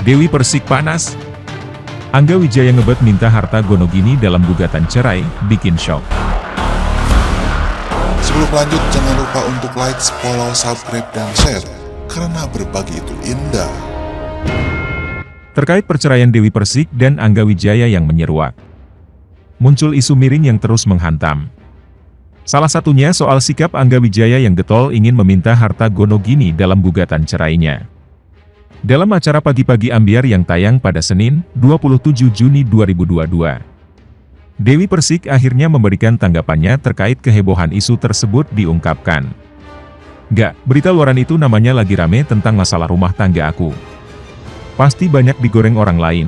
Dewi Persik panas. Angga Wijaya ngebet minta harta Gonogini dalam gugatan cerai, bikin shock. Sebelum lanjut, jangan lupa untuk like, follow, subscribe, dan share, karena berbagi itu indah. Terkait perceraian Dewi Persik dan Angga Wijaya yang menyeruak, muncul isu miring yang terus menghantam. Salah satunya soal sikap Angga Wijaya yang getol ingin meminta harta Gonogini dalam gugatan cerainya. Dalam acara Pagi-Pagi Ambiar yang tayang pada Senin, 27 Juni 2022, Dewi Persik akhirnya memberikan tanggapannya terkait kehebohan isu tersebut diungkapkan. "Gak, berita luaran itu namanya lagi rame tentang masalah rumah tangga aku. Pasti banyak digoreng orang lain.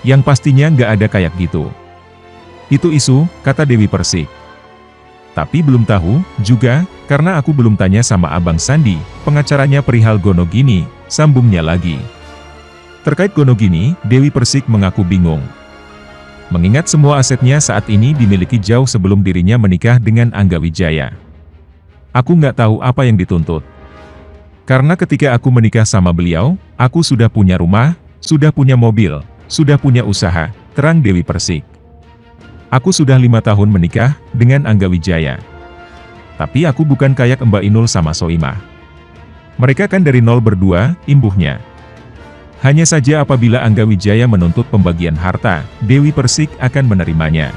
Yang pastinya gak ada kayak gitu. Itu isu," kata Dewi Persik. "Tapi belum tahu, juga, karena aku belum tanya sama Abang Sandi, pengacaranya perihal Gonogini," sambungnya lagi. Terkait Gonogini, Dewi Persik mengaku bingung. Mengingat semua asetnya saat ini dimiliki jauh sebelum dirinya menikah dengan Angga Wijaya. "Aku nggak tahu apa yang dituntut. Karena ketika aku menikah sama beliau, aku sudah punya rumah, sudah punya mobil, sudah punya usaha," terang Dewi Persik. "Aku sudah 5 tahun menikah dengan Angga Wijaya. Tapi aku bukan kayak Mbak Inul sama Soimah. Mereka kan dari nol berdua," imbuhnya. Hanya saja apabila Angga Wijaya menuntut pembagian harta, Dewi Persik akan menerimanya.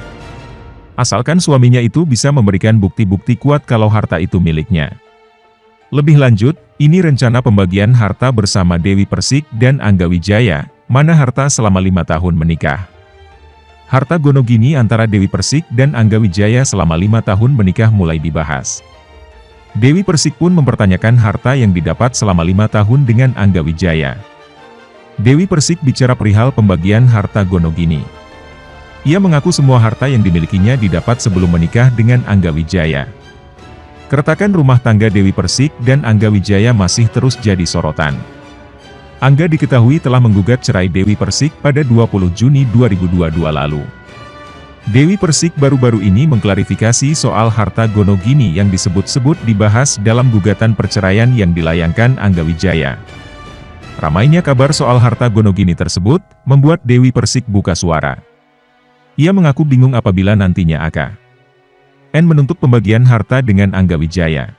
Asalkan suaminya itu bisa memberikan bukti-bukti kuat kalau harta itu miliknya. Lebih lanjut, ini rencana pembagian harta bersama Dewi Persik dan Angga Wijaya, mana harta selama 5 tahun menikah. Harta Gonogini antara Dewi Persik dan Angga Wijaya selama 5 tahun menikah mulai dibahas. Dewi Persik pun mempertanyakan harta yang didapat selama 5 tahun dengan Angga Wijaya. Dewi Persik bicara perihal pembagian harta Gonogini. Ia mengaku semua harta yang dimilikinya didapat sebelum menikah dengan Angga Wijaya. Keretakan rumah tangga Dewi Persik dan Angga Wijaya masih terus jadi sorotan. Angga diketahui telah menggugat cerai Dewi Persik pada 20 Juni 2022 lalu. Dewi Persik baru-baru ini mengklarifikasi soal harta Gonogini yang disebut-sebut dibahas dalam gugatan perceraian yang dilayangkan Angga Wijaya. Ramainya kabar soal harta Gonogini tersebut, membuat Dewi Persik buka suara. Ia mengaku bingung apabila nantinya akan menuntut pembagian harta dengan Angga Wijaya.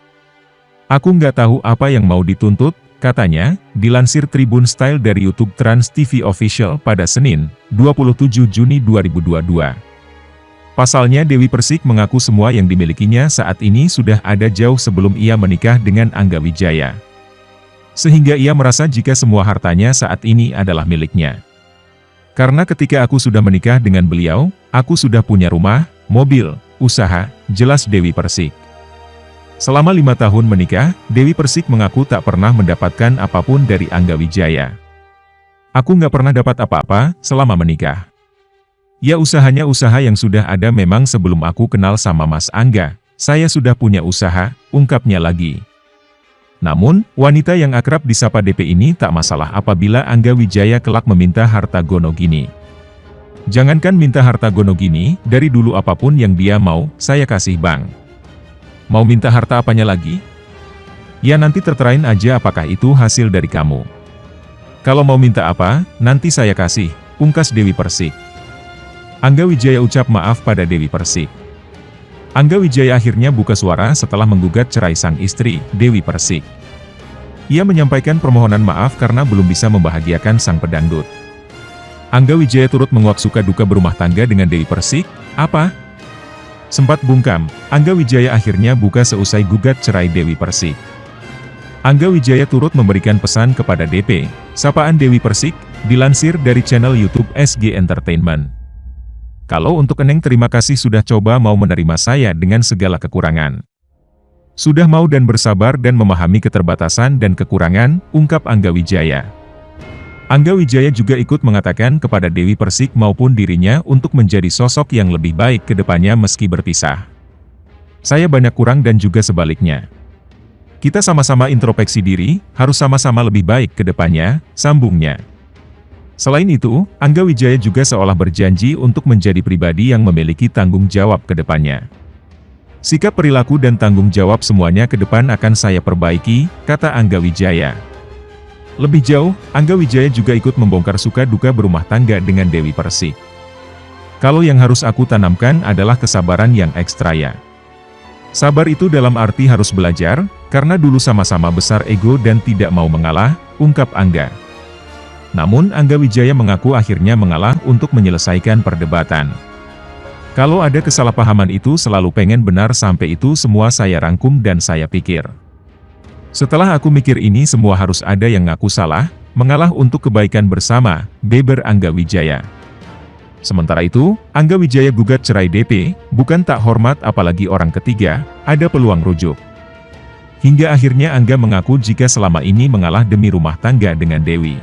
"Aku nggak tahu apa yang mau dituntut," katanya, dilansir Tribun Style dari YouTube Trans TV Official pada Senin, 27 Juni 2022. Pasalnya Dewi Persik mengaku semua yang dimilikinya saat ini sudah ada jauh sebelum ia menikah dengan Angga Wijaya. Sehingga ia merasa jika semua hartanya saat ini adalah miliknya. "Karena ketika aku sudah menikah dengan beliau, aku sudah punya rumah, mobil, usaha," jelas Dewi Persik. Selama 5 tahun menikah, Dewi Persik mengaku tak pernah mendapatkan apapun dari Angga Wijaya. "Aku nggak pernah dapat apa-apa selama menikah. Ya usahanya usaha yang sudah ada memang sebelum aku kenal sama Mas Angga, saya sudah punya usaha," ungkapnya lagi. Namun, wanita yang akrab disapa DP ini tak masalah apabila Angga Wijaya kelak meminta harta Gonogini. "Jangankan minta harta Gonogini, dari dulu apapun yang dia mau, saya kasih bang. Mau minta harta apanya lagi? Ya nanti terterain aja apakah itu hasil dari kamu. Kalau mau minta apa, nanti saya kasih," pungkas Dewi Persik. Angga Wijaya ucap maaf pada Dewi Persik. Angga Wijaya akhirnya buka suara setelah menggugat cerai sang istri, Dewi Persik. Ia menyampaikan permohonan maaf karena belum bisa membahagiakan sang pedangdut. Angga Wijaya turut menguak suka duka berumah tangga dengan Dewi Persik. "Apa?" Sempat bungkam, Angga Wijaya akhirnya buka seusai gugat cerai Dewi Persik. Angga Wijaya turut memberikan pesan kepada DP, sapaan Dewi Persik, dilansir dari channel YouTube SG Entertainment. "Kalau untuk Eneng terima kasih sudah coba mau menerima saya dengan segala kekurangan. Sudah mau dan bersabar dan memahami keterbatasan dan kekurangan," ungkap Angga Wijaya. Angga Wijaya juga ikut mengatakan kepada Dewi Persik maupun dirinya untuk menjadi sosok yang lebih baik ke depannya meski berpisah. "Saya banyak kurang dan juga sebaliknya. Kita sama-sama introspeksi diri, harus sama-sama lebih baik ke depannya," sambungnya. Selain itu, Angga Wijaya juga seolah berjanji untuk menjadi pribadi yang memiliki tanggung jawab ke depannya. "Sikap, perilaku dan tanggung jawab semuanya ke depan akan saya perbaiki," kata Angga Wijaya. Lebih jauh, Angga Wijaya juga ikut membongkar suka duka berumah tangga dengan Dewi Persik. Kalau yang harus aku tanamkan adalah kesabaran yang ekstra ya. Sabar itu dalam arti harus belajar, karena dulu sama-sama besar ego dan tidak mau mengalah, ungkap Angga. Namun Angga Wijaya mengaku akhirnya mengalah untuk menyelesaikan perdebatan. Kalau ada kesalahpahaman itu selalu pengen benar sampai itu semua saya rangkum dan saya pikir. Setelah aku mikir ini semua harus ada yang ngaku salah, mengalah untuk kebaikan bersama, beber Angga Wijaya. Sementara itu, Angga Wijaya gugat cerai DP, bukan tak hormat apalagi orang ketiga, ada peluang rujuk. Hingga akhirnya Angga mengaku jika selama ini mengalah demi rumah tangga dengan Dewi.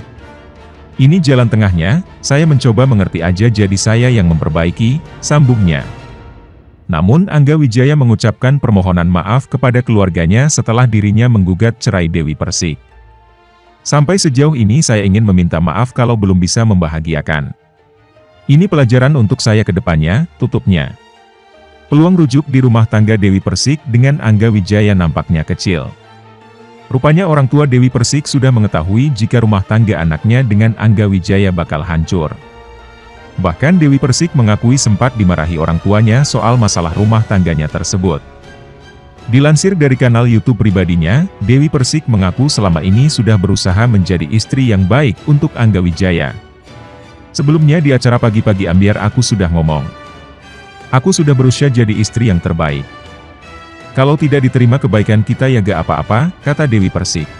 Ini jalan tengahnya, saya mencoba mengerti aja jadi saya yang memperbaiki, sambungnya. Namun Angga Wijaya mengucapkan permohonan maaf kepada keluarganya setelah dirinya menggugat cerai Dewi Persik. Sampai sejauh ini saya ingin meminta maaf kalau belum bisa membahagiakan. Ini pelajaran untuk saya ke depannya, tutupnya. Peluang rujuk di rumah tangga Dewi Persik dengan Angga Wijaya nampaknya kecil. Rupanya orang tua Dewi Persik sudah mengetahui jika rumah tangga anaknya dengan Angga Wijaya bakal hancur. Bahkan Dewi Persik mengakui sempat dimarahi orang tuanya soal masalah rumah tangganya tersebut. Dilansir dari kanal YouTube pribadinya, Dewi Persik mengaku selama ini sudah berusaha menjadi istri yang baik untuk Angga Wijaya. Sebelumnya di acara Pagi-Pagi Ambiar aku sudah ngomong. Aku sudah berusaha jadi istri yang terbaik. Kalau tidak diterima kebaikan kita ya gak apa-apa, kata Dewi Persik.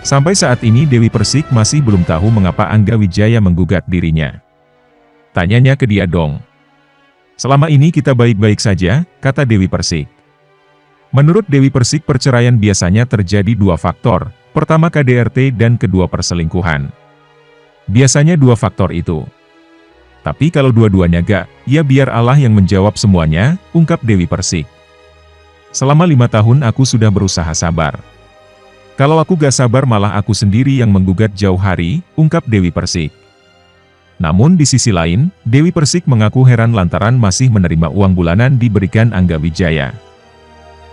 Sampai saat ini Dewi Persik masih belum tahu mengapa Angga Wijaya menggugat dirinya. Tanyanya ke dia dong. Selama ini kita baik-baik saja, kata Dewi Persik. Menurut Dewi Persik perceraian biasanya terjadi dua faktor, pertama KDRT dan kedua perselingkuhan. Biasanya dua faktor itu. Tapi kalau dua-duanya gak, ya biar Allah yang menjawab semuanya, ungkap Dewi Persik. Selama 5 tahun aku sudah berusaha sabar. Kalau aku gak sabar malah aku sendiri yang menggugat jauh hari, ungkap Dewi Persik. Namun di sisi lain, Dewi Persik mengaku heran lantaran masih menerima uang bulanan diberikan Angga Wijaya.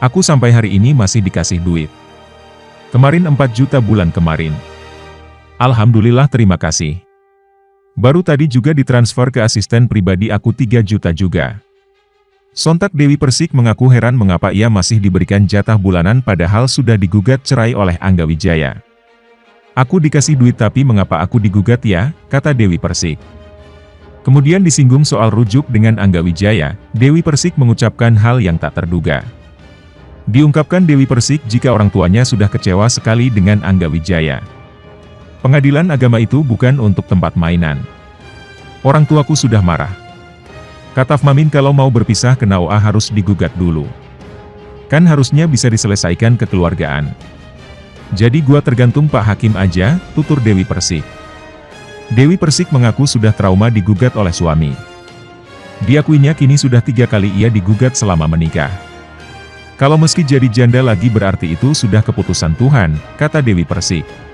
Aku sampai hari ini masih dikasih duit. Kemarin 4 juta bulan kemarin. Alhamdulillah terima kasih. Baru tadi juga ditransfer ke asisten pribadi aku 3 juta juga. Sontak Dewi Persik mengaku heran mengapa ia masih diberikan jatah bulanan padahal sudah digugat cerai oleh Angga Wijaya. Aku dikasih duit tapi mengapa aku digugat ya, kata Dewi Persik. Kemudian disinggung soal rujuk dengan Angga Wijaya, Dewi Persik mengucapkan hal yang tak terduga. Diungkapkan Dewi Persik jika orang tuanya sudah kecewa sekali dengan Angga Wijaya. Pengadilan agama itu bukan untuk tempat mainan. Orang tuaku sudah marah. Kata Mamin kalau mau berpisah ke Naoa harus digugat dulu. Kan harusnya bisa diselesaikan kekeluargaan. Jadi gua tergantung Pak Hakim aja, tutur Dewi Persik. Dewi Persik mengaku sudah trauma digugat oleh suami. Diakuinya kini sudah 3 kali ia digugat selama menikah. Kalau meski jadi janda lagi berarti itu sudah keputusan Tuhan, kata Dewi Persik.